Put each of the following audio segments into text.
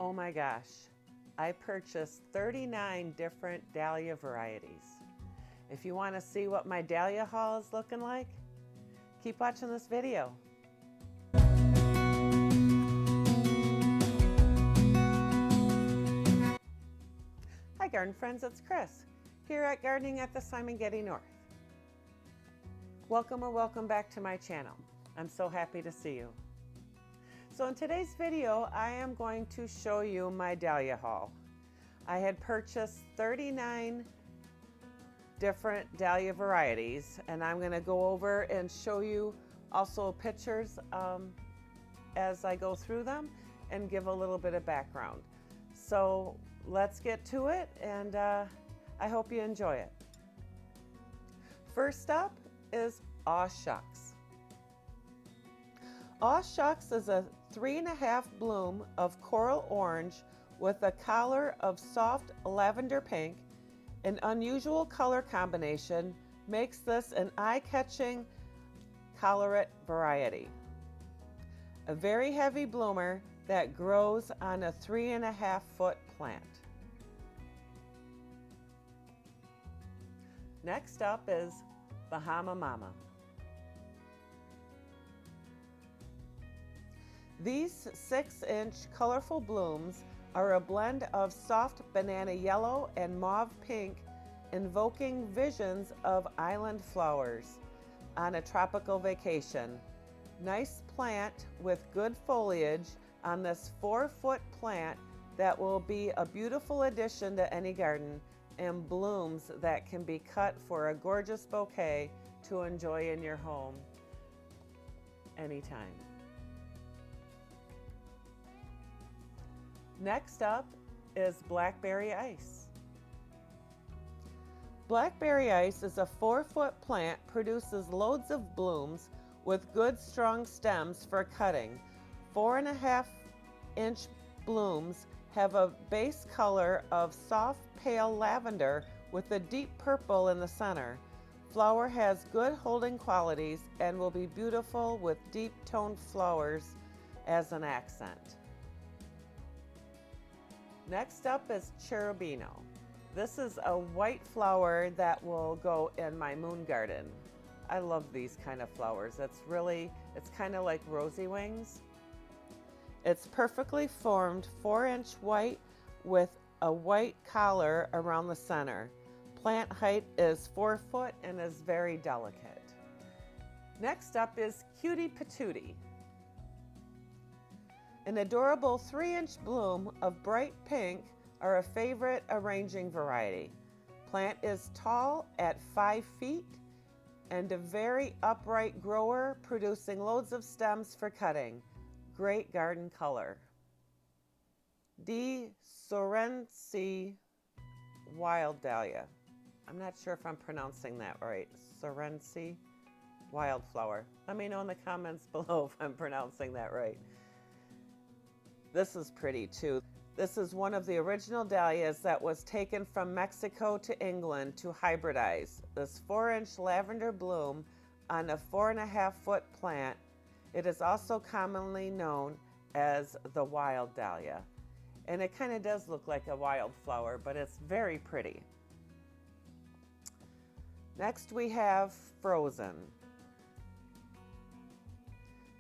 Oh my gosh, I purchased 39 different dahlia varieties. If you want to see what my dahlia haul is looking like, keep watching this video. Hi garden friends, it's Chris here at Gardening at the Simongetti North. Welcome or welcome back to my channel. I'm so happy to see you. So in today's video, I am going to show you my dahlia haul. I had purchased 39 different dahlia varieties, and I'm going to go over and show you also pictures as I go through them and give a little bit of background. So let's get to it, and I hope you enjoy it. First up is Aw Shucks. Aw Shucks is a 3.5 bloom of coral orange with a collar of soft lavender pink. An unusual color combination makes this an eye-catching collarette variety. A very heavy bloomer that grows on a 3.5-foot plant. Next up is Bahama Mama. These 6-inch colorful blooms are a blend of soft banana yellow and mauve pink, invoking visions of island flowers on a tropical vacation. Nice plant with good foliage on this 4-foot plant that will be a beautiful addition to any garden, and blooms that can be cut for a gorgeous bouquet to enjoy in your home anytime. Next up is Blackberry Ice. Blackberry Ice is a 4-foot plant, produces loads of blooms with good strong stems for cutting. 4.5-inch blooms have a base color of soft pale lavender with a deep purple in the center. Flower has good holding qualities and will be beautiful with deep toned flowers as an accent. Next up is Cherubino. This is a white flower that will go in my moon garden. I love these kind of flowers. It's kind of like rosy wings. It's perfectly formed 4-inch white with a white collar around the center. Plant height is 4 foot and is very delicate. Next up is Cutie Patootie. An adorable 3-inch bloom of bright pink are a favorite arranging variety. Plant is tall at 5 feet and a very upright grower, producing loads of stems for cutting. Great garden color. D. Sorensi Wild Dahlia. I'm not sure if I'm pronouncing that right. Sorensi Wildflower. Let me know in the comments below if I'm pronouncing that right. This is pretty too. This is one of the original dahlias that was taken from Mexico to England to hybridize. This 4-inch lavender bloom on a 4.5-foot plant. It is also commonly known as the wild dahlia. And it kind of does look like a wildflower, but it's very pretty. Next we have Frozen.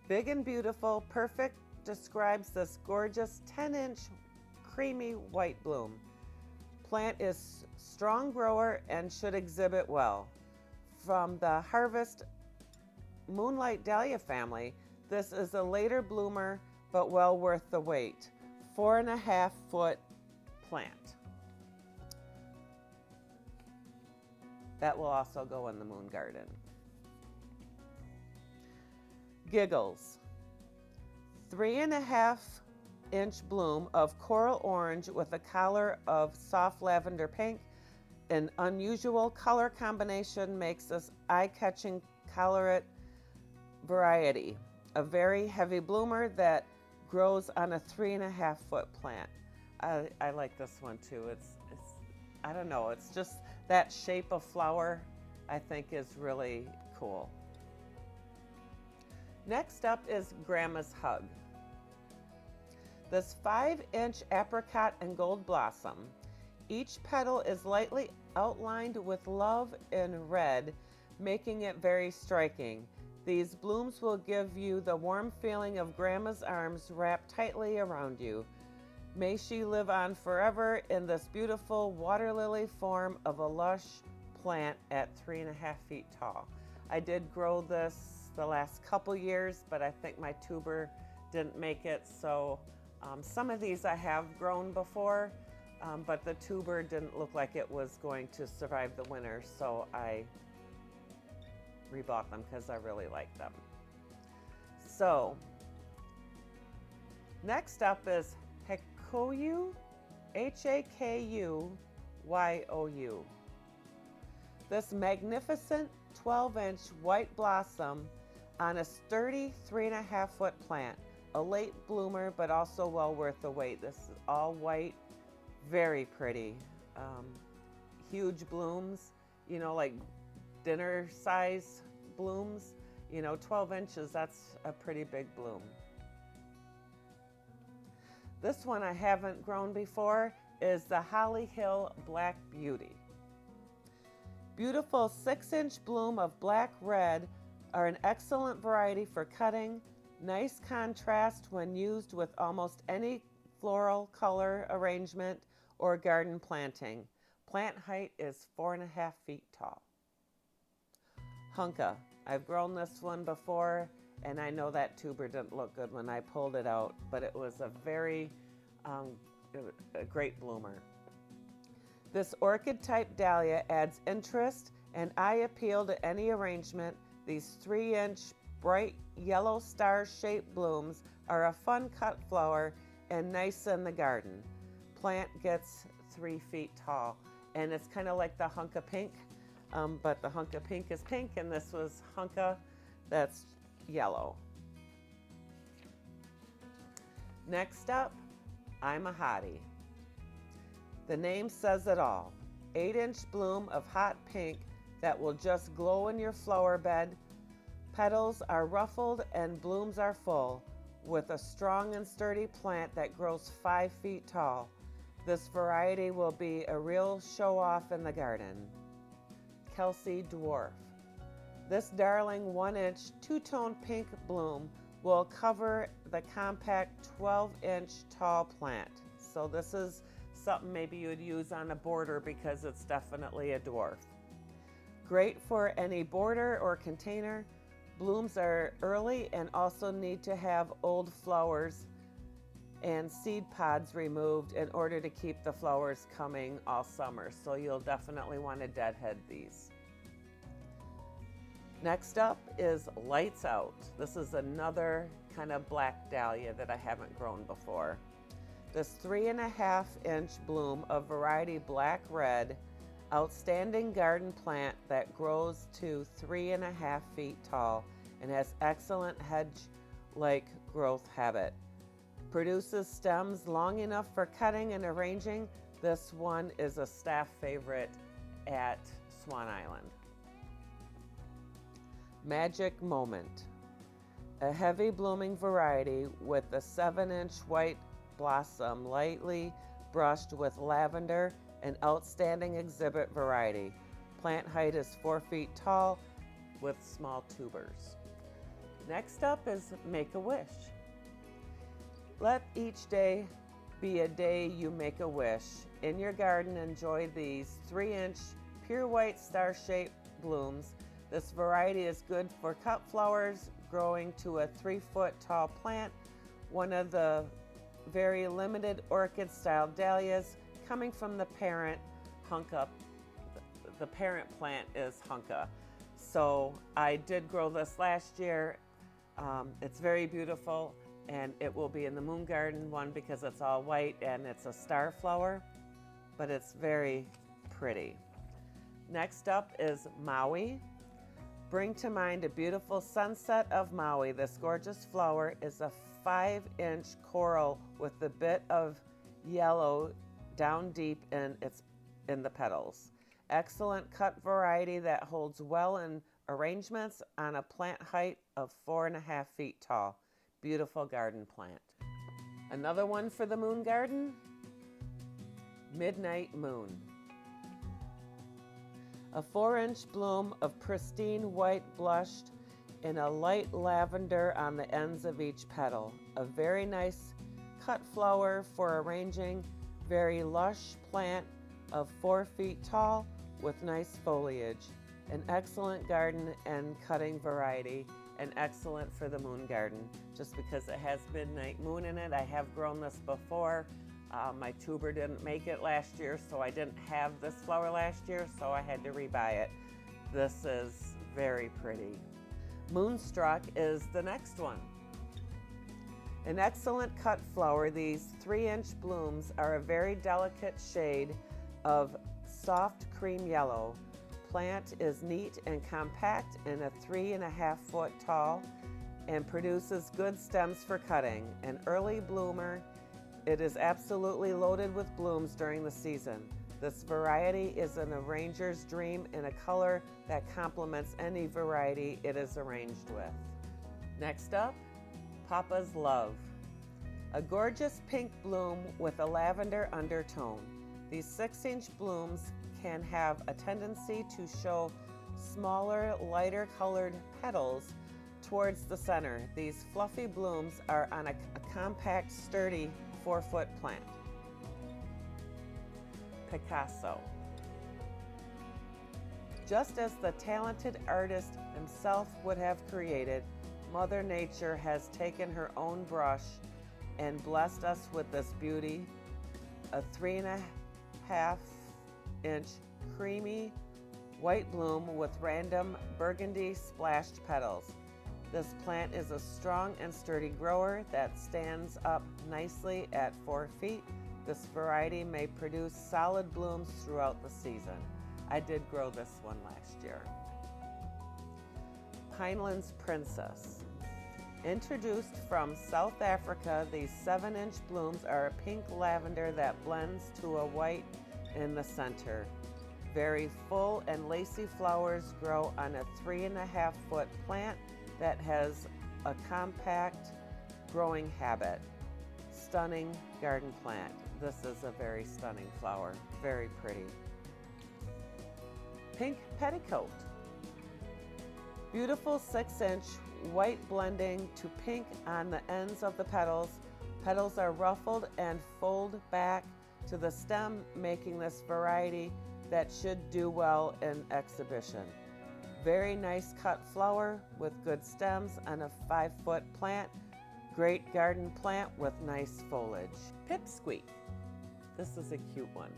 Big and beautiful, perfect describes this gorgeous 10-inch creamy white bloom. Plant is strong grower and should exhibit well. From the Harvest Moonlight Dahlia family, this is a later bloomer but well worth the wait. 4.5-foot plant. That will also go in the moon garden. Giggles. 3.5-inch bloom of coral orange with a collar of soft lavender pink. An unusual color combination makes this eye-catching collarette variety. A very heavy bloomer that grows on a 3.5-foot plant. I like this one too. It's I don't know, it's just that shape of flower I think is really cool. Next up is Grandma's Hug. This 5-inch apricot and gold blossom. Each petal is lightly outlined with love in red, making it very striking. These blooms will give you the warm feeling of Grandma's arms wrapped tightly around you. May she live on forever in this beautiful water lily form of a lush plant at 3.5 feet tall. I did grow this the last couple years, but I think my tuber didn't make it, so some of these I have grown before, but the tuber didn't look like it was going to survive the winter, so I rebought them because I really like them. So next up is Hakuyu, Hakuyu. This magnificent 12-inch white blossom on a sturdy 3.5-foot plant. A late bloomer, but also well worth the wait. This is all white, very pretty. Huge blooms, you know, like dinner size blooms. You know, 12 inches, that's a pretty big bloom. This one I haven't grown before is the Holly Hill Black Beauty. Beautiful 6-inch bloom of black red are an excellent variety for cutting. Nice contrast when used with almost any floral color arrangement or garden planting. Plant height is 4.5 feet tall. Hunka. I've grown this one before, and I know that tuber didn't look good when I pulled it out, but it was a very a great bloomer. This orchid type dahlia adds interest and eye appeal to any arrangement. These 3-inch bright yellow star-shaped blooms are a fun cut flower and nice in the garden. Plant gets 3 feet tall, and it's kind of like the Hunka Pink, but the Hunka Pink is pink, and this was Hunka that's yellow. Next up, I'm a Hottie. The name says it all. 8-inch bloom of hot pink that will just glow in your flower bed. Petals are ruffled and blooms are full, with a strong and sturdy plant that grows 5 feet tall. This variety will be a real show-off in the garden. Kelsey Dwarf. This darling 1-inch two-tone pink bloom will cover the compact 12-inch tall plant. So this is something maybe you would use on a border because it's definitely a dwarf. Great for any border or container. Blooms are early and also need to have old flowers and seed pods removed in order to keep the flowers coming all summer. So you'll definitely want to deadhead these. Next up is Lights Out. This is another kind of black dahlia that I haven't grown before. This 3.5-inch bloom of variety black red, outstanding garden plant that grows to 3.5 feet tall and has excellent hedge-like growth habit. Produces stems long enough for cutting and arranging. This one is a staff favorite at Swan Island. Magic Moment. A heavy blooming variety with a 7-inch white blossom lightly brushed with lavender, an outstanding exhibit variety. Plant height is 4 feet tall with small tubers. Next up is Make a Wish. Let each day be a day you make a wish. In your garden, enjoy these 3-inch pure white star-shaped blooms. This variety is good for cut flowers growing to a 3-foot tall plant. One of the very limited orchid-style dahlias coming from the parent Hunka. The parent plant is Hunka. So I did grow this last year. It's very beautiful, and it will be in the moon garden one because it's all white and it's a star flower, but it's very pretty. Next up is Maui. Bring to mind a beautiful sunset of Maui. This gorgeous flower is a 5-inch coral with a bit of yellow down deep in the petals. Excellent cut variety that holds well in arrangements on a plant height of 4.5 feet tall. Beautiful garden plant. Another one for the moon garden, Midnight Moon. A 4-inch bloom of pristine white blushed in a light lavender on the ends of each petal. A very nice cut flower for arranging, very lush plant of 4 feet tall with nice foliage. An excellent garden and cutting variety, and excellent for the moon garden just because it has midnight moon in it. I have grown this before. My tuber didn't make it last year, so I didn't have this flower last year, so I had to rebuy it. This is very pretty. Moonstruck is the next one. An excellent cut flower. These 3-inch blooms are a very delicate shade of soft cream yellow. Plant is neat and compact and a 3.5 foot tall and produces good stems for cutting. An early bloomer, it is absolutely loaded with blooms during the season. This variety is an arranger's dream in a color that complements any variety it is arranged with. Next up, Papa's Love. A gorgeous pink bloom with a lavender undertone. These 6-inch blooms can have a tendency to show smaller, lighter colored petals towards the center. These fluffy blooms are on a compact, sturdy 4-foot plant. Picasso. Just as the talented artist himself would have created, Mother Nature has taken her own brush and blessed us with this beauty, a 3.5-inch creamy white bloom with random burgundy splashed petals. This plant is a strong and sturdy grower that stands up nicely at 4 feet. This variety may produce solid blooms throughout the season. I did grow this one last year. Pineland's Princess. Introduced from South Africa, these 7-inch blooms are a pink lavender that blends to a white in the center. Very full and lacy flowers grow on a 3.5 foot plant that has a compact growing habit. Stunning garden plant. This is a very stunning flower, very pretty. Pink Petticoat. Beautiful 6-inch white blending to pink on the ends of the petals. Petals are ruffled and fold back to the stem, making this variety that should do well in exhibition. Very nice cut flower with good stems on a 5-foot plant. Great garden plant with nice foliage. Pipsqueak. This is a cute one.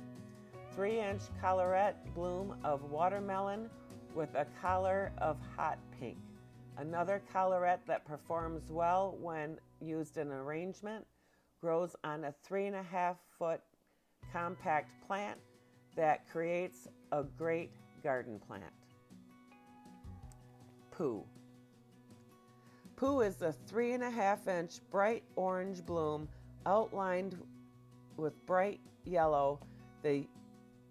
3-inch collarette bloom of watermelon with a collar of hot pink. Another collarette that performs well when used in arrangement. Grows on a 3.5 foot compact plant that creates a great garden plant. Pooh. Pooh is a 3.5-inch bright orange bloom outlined with bright yellow.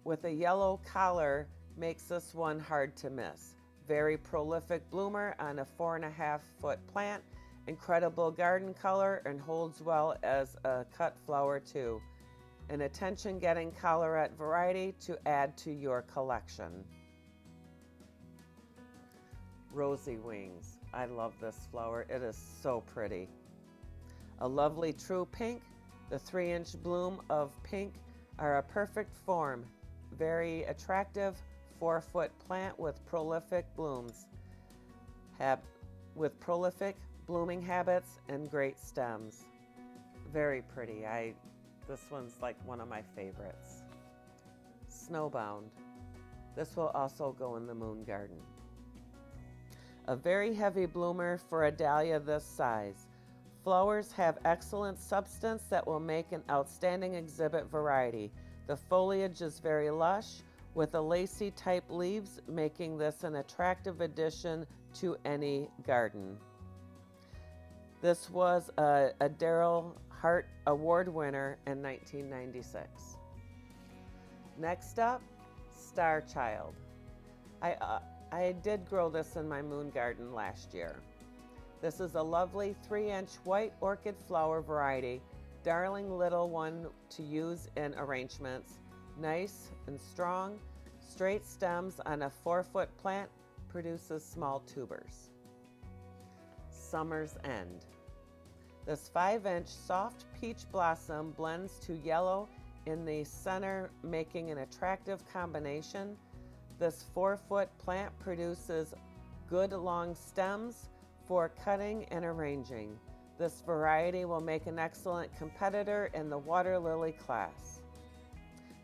With a yellow collar makes this one hard to miss. Very prolific bloomer on a 4.5 foot plant. Incredible garden color and holds well as a cut flower too. An attention-getting collarette variety to add to your collection. Rosy Wings. I love this flower. It is so pretty. A lovely true pink. The 3-inch bloom of pink are a perfect form. Very attractive 4-foot plant with prolific blooms. With prolific blooming habits and great stems. Very pretty. This one's like one of my favorites. Snowbound. This will also go in the moon garden. A very heavy bloomer for a dahlia this size. Flowers have excellent substance that will make an outstanding exhibit variety. The foliage is very lush with a lacy type leaves, making this an attractive addition to any garden. This was a Darrell Hart Award winner in 1996. Next up, Star Child. I did grow this in my moon garden last year. This is a lovely 3-inch white orchid flower variety. darling little one to use in arrangements. Nice and strong, straight stems on a 4-foot plant, produces small tubers. Summer's End. This 5-inch soft peach blossom blends to yellow in the center, making an attractive combination. This 4-foot plant produces good long stems for cutting and arranging. This variety will make an excellent competitor in the water lily class.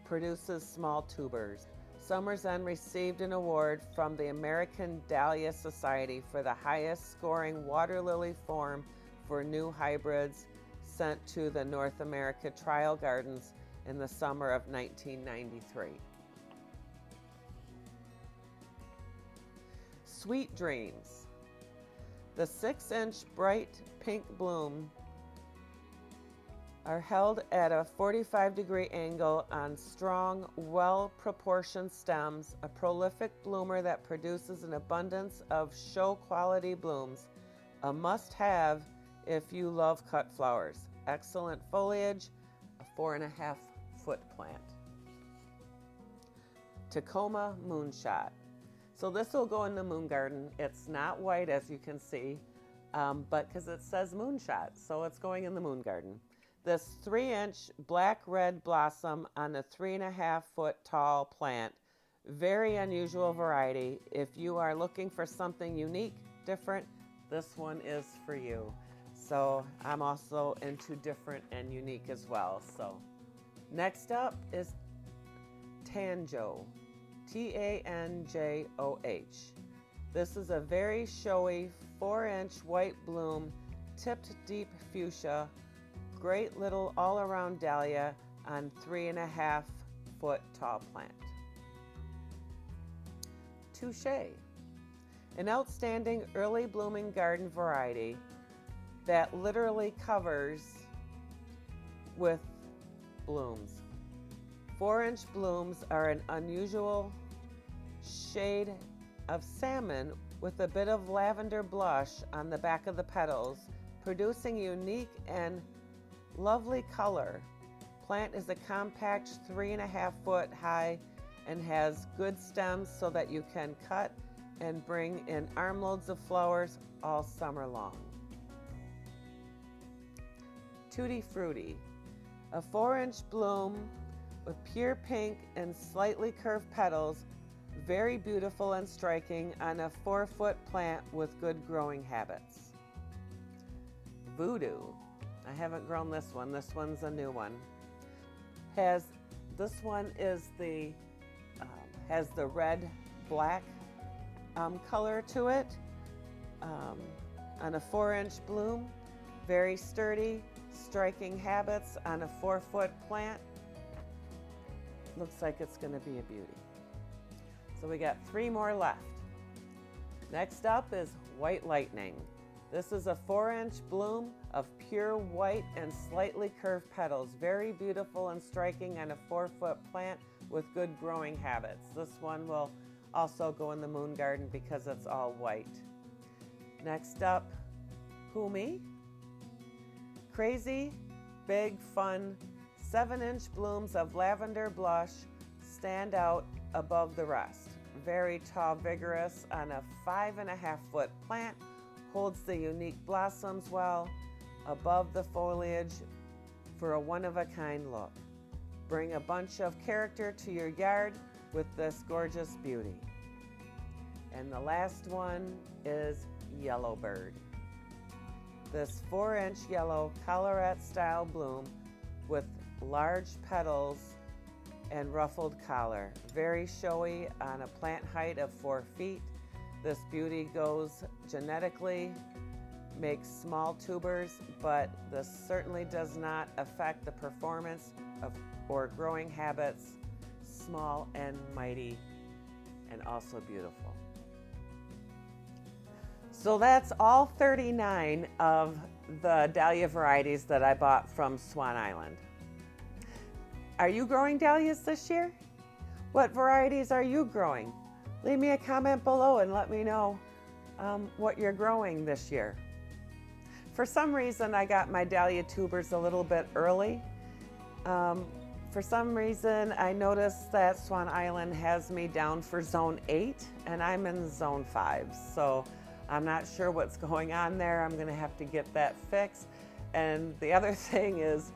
Produces small tubers. Summer's End received an award from the American Dahlia Society for the highest scoring water lily form for new hybrids, sent to the North America Trial Gardens in the summer of 1993. Sweet Dreams. The 6-inch bright pink bloom are held at a 45-degree angle on strong, well-proportioned stems, a prolific bloomer that produces an abundance of show-quality blooms, a must-have if you love cut flowers. Excellent foliage, a 4.5-foot plant. Tacoma Moonshot. So this will go in the moon garden. It's not white, as you can see, but because it says Moonshot, so it's going in the moon garden. This 3-inch black-red blossom on a 3.5-foot tall plant. Very unusual variety. If you are looking for something unique, different, this one is for you. So I'm also into different and unique as well. So next up is Tanjoh, Tanjoh. This is a very showy 4-inch white bloom, tipped deep fuchsia, great little all-around dahlia on 3.5-foot tall plant. Touche, an outstanding early blooming garden variety that literally covers with blooms. 4-inch blooms are an unusual shade of salmon with a bit of lavender blush on the back of the petals, producing unique and lovely color. Plant is a compact 3.5-foot high and has good stems so that you can cut and bring in armloads of flowers all summer long. Tutti Frutti, a 4-inch bloom with pure pink and slightly curved petals, very beautiful and striking on a 4-foot plant with good growing habits. Voodoo, I haven't grown this one. This one's a new one. This one is the has the red black color to it on a 4-inch bloom. Very sturdy, striking habits on a 4-foot plant. Looks like it's going to be a beauty. So we got 3 more left. Next up is White Lightning. This is a 4-inch bloom of pure white and slightly curved petals. Very beautiful and striking on a 4-foot plant with good growing habits. This one will also go in the moon garden because it's all white. Next up, Humi. Crazy, big, fun, 7-inch blooms of lavender blush stand out above the rest. Very tall, vigorous on a 5.5-foot plant, holds the unique blossoms well above the foliage for a one-of-a-kind look. Bring a bunch of character to your yard with this gorgeous beauty. And the last one is Yellowbird. This 4-inch yellow collarette style bloom with large petals and ruffled collar. Very showy on a plant height of 4 feet. This beauty goes genetically, makes small tubers, but this certainly does not affect the performance of or growing habits. Small and mighty and also beautiful. So that's all 39 of the dahlia varieties that I bought from Swan Island. Are you growing dahlias this year? What varieties are you growing? Leave me a comment below and let me know what you're growing this year. For some reason, I got my dahlia tubers a little bit early. For some reason, I noticed that Swan Island has me down for zone 8 and I'm in zone 5. So I'm not sure what's going on there. I'm gonna have to get that fixed. And the other thing is,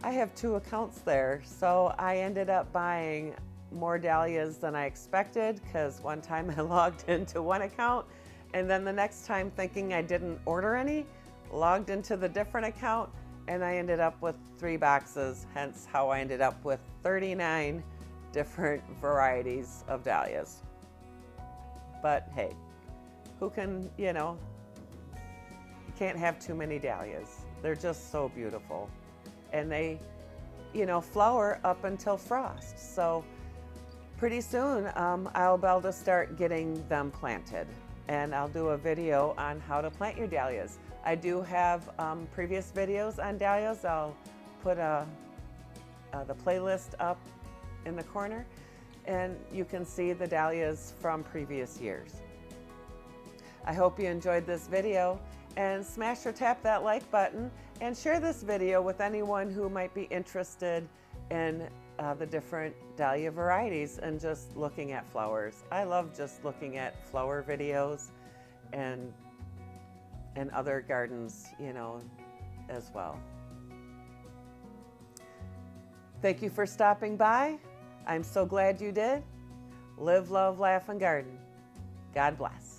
I have 2 accounts there. So I ended up buying more dahlias than I expected, because one time I logged into one account and then the next time, thinking I didn't order any, logged into the different account and I ended up with 3 boxes, hence how I ended up with 39 different varieties of dahlias. But hey, who can, you can't have too many dahlias. They're just so beautiful. And they, flower up until frost. So pretty soon I'll be able to start getting them planted. And I'll do a video on how to plant your dahlias. I do have previous videos on dahlias. I'll put the playlist up in the corner and you can see the dahlias from previous years. I hope you enjoyed this video, and smash or tap that like button and share this video with anyone who might be interested in the different dahlia varieties and just looking at flowers. I love just looking at flower videos and other gardens, as well. Thank you for stopping by. I'm so glad you did. Live, love, laugh, and garden. God bless.